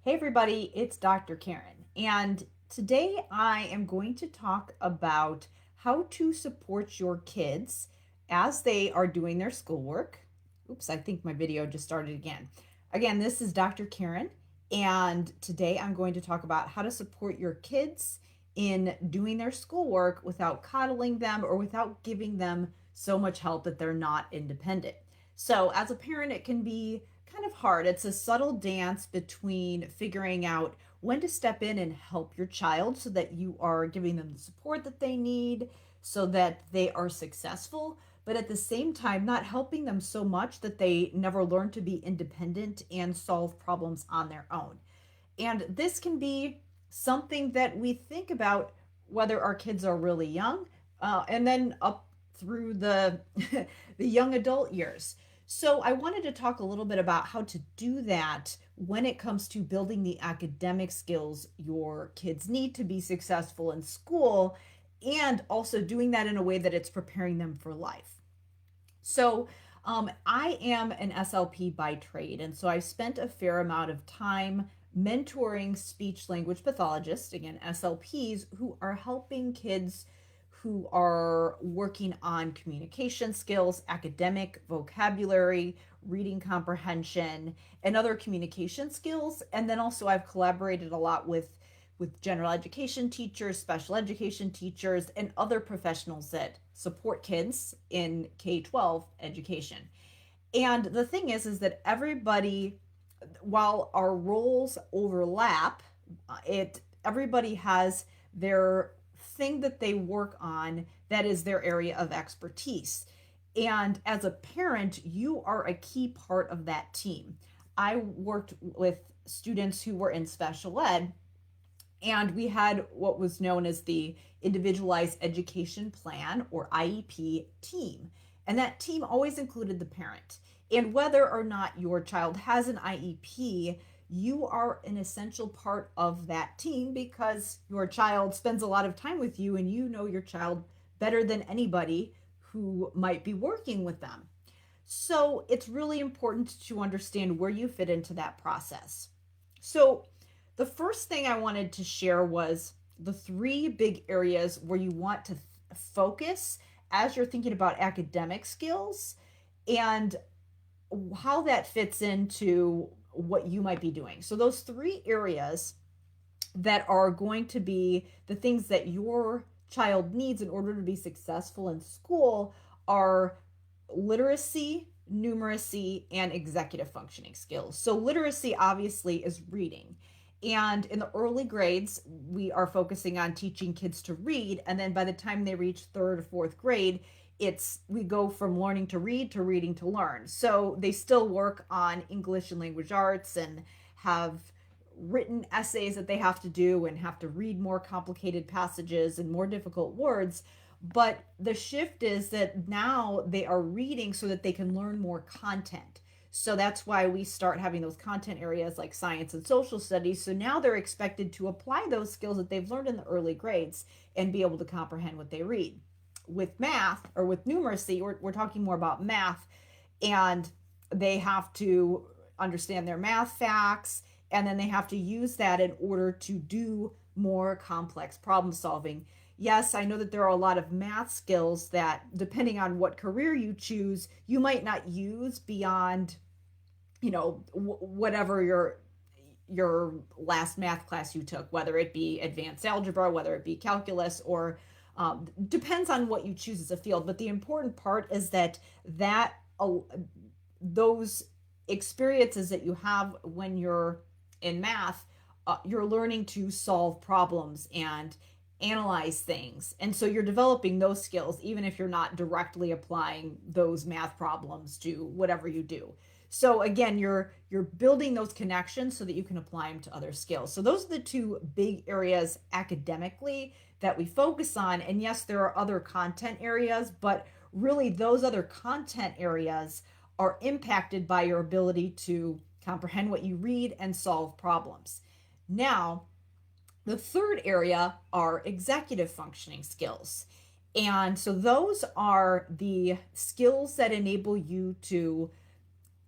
Hey everybody, it's Dr. Karen, and today I am going to talk about how to support your kids as they are doing their schoolwork. Oops, I think my video just started again. Again, this is Dr. Karen, and today I'm going to talk about how to support your kids in doing their schoolwork without coddling them or without giving them so much help that they're not independent. So, as a parent, it can be kind of hard. It's a subtle dance between figuring out when to step in and help your child so that you are giving them the support that they need so that they are successful, but at the same time, not helping them so much that they never learn to be independent and solve problems on their own. And this can be something that we think about whether our kids are really young and then up through the the young adult years. So I wanted to talk a little bit about how to do that when it comes to building the academic skills your kids need to be successful in school and also doing that in a way that it's preparing them for life. So, I am an SLP by trade, and so I spent a fair amount of time mentoring speech language pathologists, again, SLPs, who are helping kids who are working on communication skills, academic vocabulary, reading comprehension, and other communication skills. And then also I've collaborated a lot with general education teachers, special education teachers, and other professionals that support kids in K-12 education. And the thing is that everybody, while our roles overlap, it everybody has their thing that they work on that is their area of expertise. And as a parent, you are a key part of that team. I worked with students who were in special ed, and we had what was known as the Individualized Education Plan or IEP team. And that team always included the parent. And whether or not your child has an IEP, you are an essential part of that team because your child spends a lot of time with you and you know your child better than anybody who might be working with them. So it's really important to understand where you fit into that process. So the first thing I wanted to share was the three big areas where you want to focus as you're thinking about academic skills and how that fits into what you might be doing. So those three areas that are going to be the things that your child needs in order to be successful in school are literacy, numeracy, and executive functioning skills. So literacy obviously is reading. And in the early grades, we are focusing on teaching kids to read. And then by the time they reach third or fourth grade, we go from learning to read to reading to learn. So they still work on English and language arts and have written essays that they have to do and have to read more complicated passages and more difficult words. But the shift is that now they are reading so that they can learn more content. So that's why we start having those content areas like science and social studies. So now they're expected to apply those skills that they've learned in the early grades and be able to comprehend what they read. With math or with numeracy, we're talking more about math, and they have to understand their math facts, and then they have to use that in order to do more complex problem solving. Yes, I know that there are a lot of math skills that, depending on what career you choose, you might not use beyond, whatever your last math class you took, whether it be advanced algebra, whether it be calculus, or depends on what you choose as a field. But the important part is that those experiences that you have when you're in math, you're learning to solve problems and analyze things. And so you're developing those skills, even if you're not directly applying those math problems to whatever you do. So again, you're building those connections so that you can apply them to other skills. So those are the two big areas academically that we focus on. And yes, there are other content areas, but really those other content areas are impacted by your ability to comprehend what you read and solve problems. Now, the third area are executive functioning skills. And so those are the skills that enable you to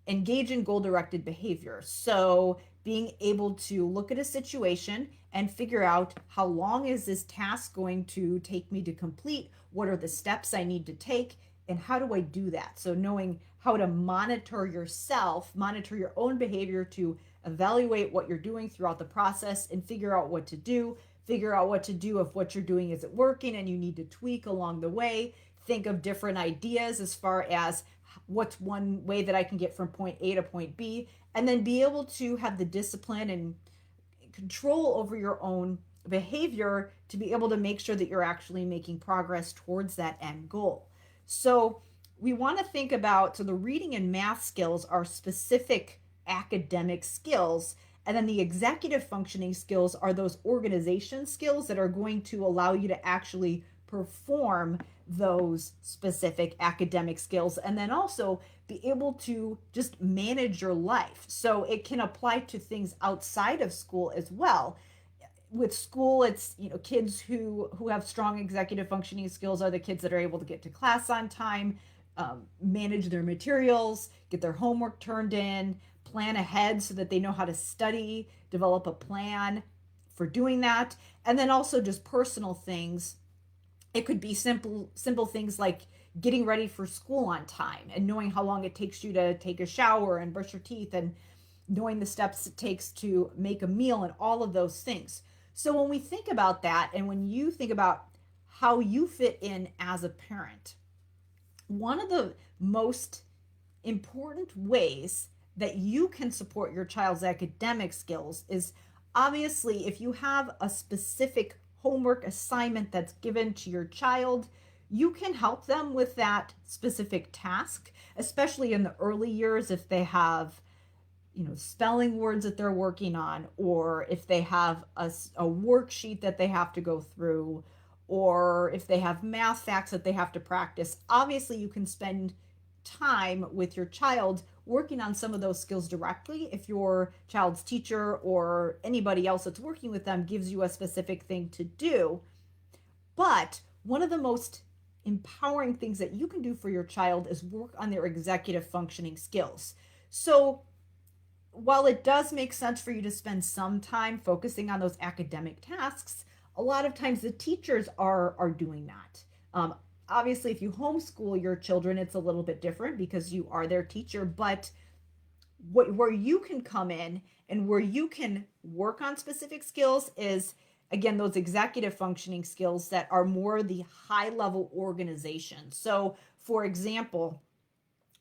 engage in goal-directed behavior. So being able to look at a situation and figure out how long is this task going to take me to complete? What are the steps I need to take? And how do I do that? So knowing how to monitor yourself, monitor your own behavior to evaluate what you're doing throughout the process and figure out what to do, figure out what to do if what you're doing isn't working and you need to tweak along the way. Think of different ideas as far as what's one way that I can get from point A to point B, and then be able to have the discipline and control over your own behavior to be able to make sure that you're actually making progress towards that end goal. So we want to think about, so the reading and math skills are specific academic skills, and then the executive functioning skills are those organization skills that are going to allow you to actually perform those specific academic skills, and then also be able to just manage your life. So it can apply to things outside of school as well. With school, it's, kids who have strong executive functioning skills are the kids that are able to get to class on time, manage their materials, get their homework turned in, plan ahead so that they know how to study, develop a plan for doing that, and then also just personal things. It could be simple things like getting ready for school on time and knowing how long it takes you to take a shower and brush your teeth, and knowing the steps it takes to make a meal, and all of those things. So when we think about that, and when you think about how you fit in as a parent, one of the most important ways that you can support your child's academic skills is, obviously, if you have a specific homework assignment that's given to your child, you can help them with that specific task, especially in the early years if they have spelling words that they're working on, or if they have a worksheet that they have to go through, or if they have math facts that they have to practice. Obviously, you can spend time with your child working on some of those skills directly if your child's teacher or anybody else that's working with them gives you a specific thing to do. But one of the most empowering things that you can do for your child is work on their executive functioning skills. So while it does make sense for you to spend some time focusing on those academic tasks, a lot of times the teachers are doing that. Obviously, if you homeschool your children, it's a little bit different because you are their teacher. But where you can come in and where you can work on specific skills is, again, those executive functioning skills that are more the high level organization. So, for example,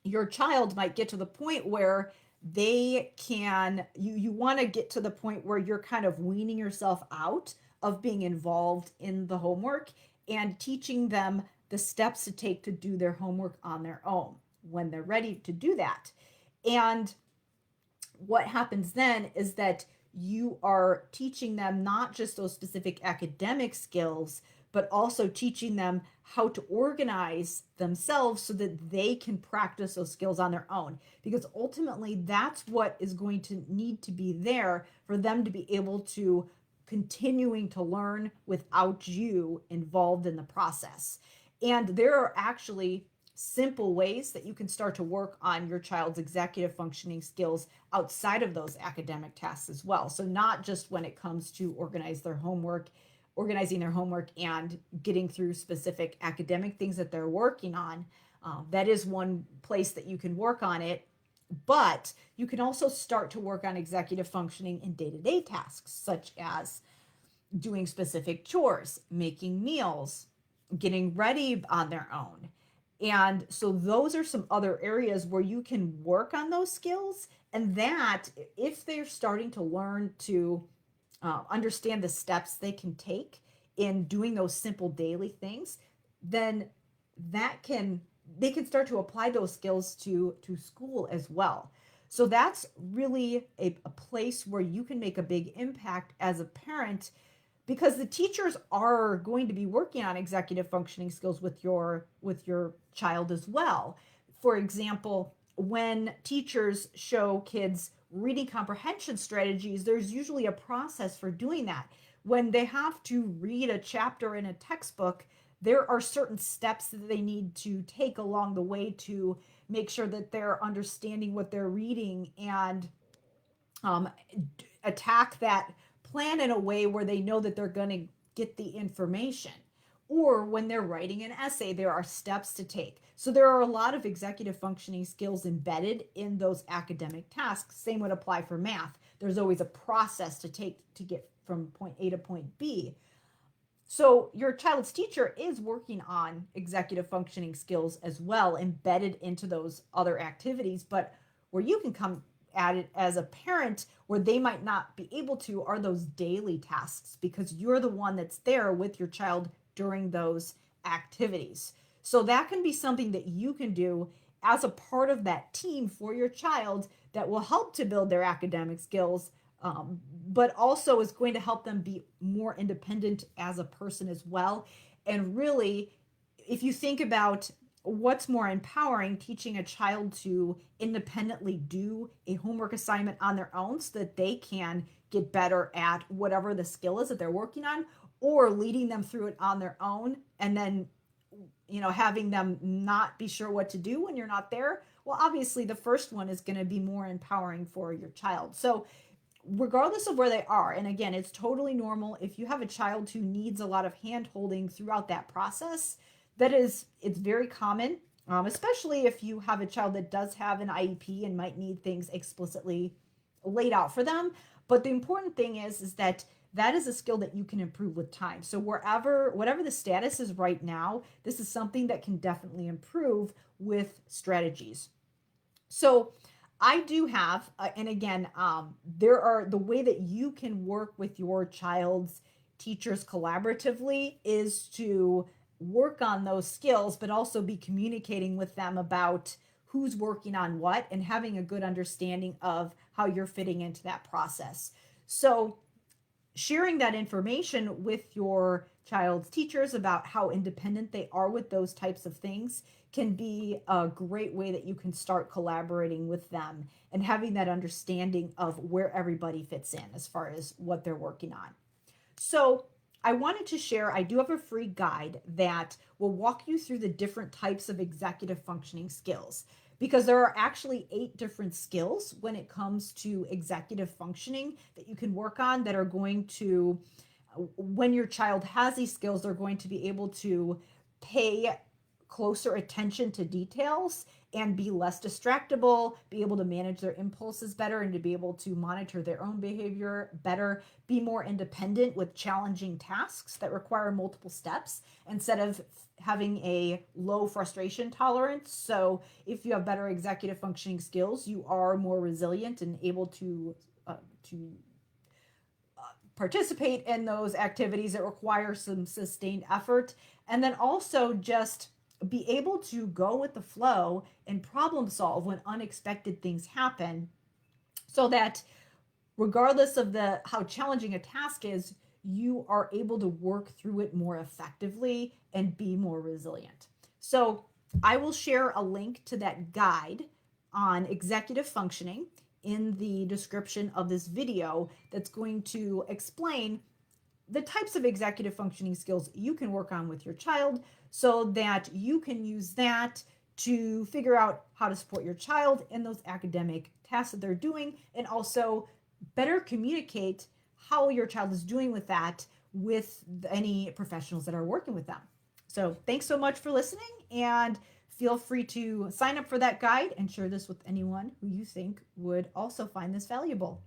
your child might get to the point where they can, you want to get to the point where you're kind of weaning yourself out of being involved in the homework and teaching them the steps to take to do their homework on their own when they're ready to do that. And what happens then is that you are teaching them not just those specific academic skills, but also teaching them how to organize themselves so that they can practice those skills on their own. Because ultimately, that's what is going to need to be there for them to be able to continuing to learn without you involved in the process. And there are actually simple ways that you can start to work on your child's executive functioning skills outside of those academic tasks as well. So not just when it comes to organizing their homework and getting through specific academic things that they're working on. That is one place that you can work on it. But you can also start to work on executive functioning in day-to-day tasks, such as doing specific chores, making meals, getting ready on their own. And so those are some other areas where you can work on those skills. And that, if they're starting to learn to understand the steps they can take in doing those simple daily things, then they can start to apply those skills to school as well. So that's really a place where you can make a big impact as a parent, because the teachers are going to be working on executive functioning skills with your child as well. For example, when teachers show kids reading comprehension strategies, there's usually a process for doing that. When they have to read a chapter in a textbook, there are certain steps that they need to take along the way to make sure that they're understanding what they're reading and um, attack that plan in a way where they know that they're going to get the information. Or when they're writing an essay, there are steps to take. So there are a lot of executive functioning skills embedded in those academic tasks. Same would apply for math. There's always a process to take to get from point A to point B. So your child's teacher is working on executive functioning skills as well, embedded into those other activities. But where you can come at it as a parent, where they might not be able to, are those daily tasks, because you're the one that's there with your child during those activities. So that can be something that you can do as a part of that team for your child that will help to build their academic skills, but also is going to help them be more independent as a person as well. And really, if you think about what's more empowering, teaching a child to independently do a homework assignment on their own so that they can get better at whatever the skill is that they're working on, or leading them through it on their own and then having them not be sure what to do when you're not there. Well, obviously the first one is going to be more empowering for your child. So regardless of where they are, and again, it's totally normal if you have a child who needs a lot of hand holding throughout that process. It's very common, especially if you have a child that does have an IEP and might need things explicitly laid out for them. But the important thing is that that is a skill that you can improve with time. So whatever the status is right now, this is something that can definitely improve with strategies. So I do have, and again, there are the way that you can work with your child's teachers collaboratively is to work on those skills, but also be communicating with them about who's working on what and having a good understanding of how you're fitting into that process. So sharing that information with your child's teachers about how independent they are with those types of things can be a great way that you can start collaborating with them and having that understanding of where everybody fits in as far as what they're working on. So I wanted to share, I do have a free guide that will walk you through the different types of executive functioning skills, because there are actually 8 different skills when it comes to executive functioning that you can work on that are going to, when your child has these skills, they're going to be able to pay closer attention to details and be less distractible, be able to manage their impulses better, and to be able to monitor their own behavior better, be more independent with challenging tasks that require multiple steps instead of having a low frustration tolerance. So if you have better executive functioning skills, you are more resilient and able to participate in those activities that require some sustained effort. And then also just be able to go with the flow and problem solve when unexpected things happen, so that regardless of how challenging a task is, you are able to work through it more effectively and be more resilient. So I will share a link to that guide on executive functioning in the description of this video that's going to explain the types of executive functioning skills you can work on with your child so that you can use that to figure out how to support your child in those academic tasks that they're doing, and also better communicate how your child is doing with that with any professionals that are working with them. So thanks so much for listening, and feel free to sign up for that guide and share this with anyone who you think would also find this valuable.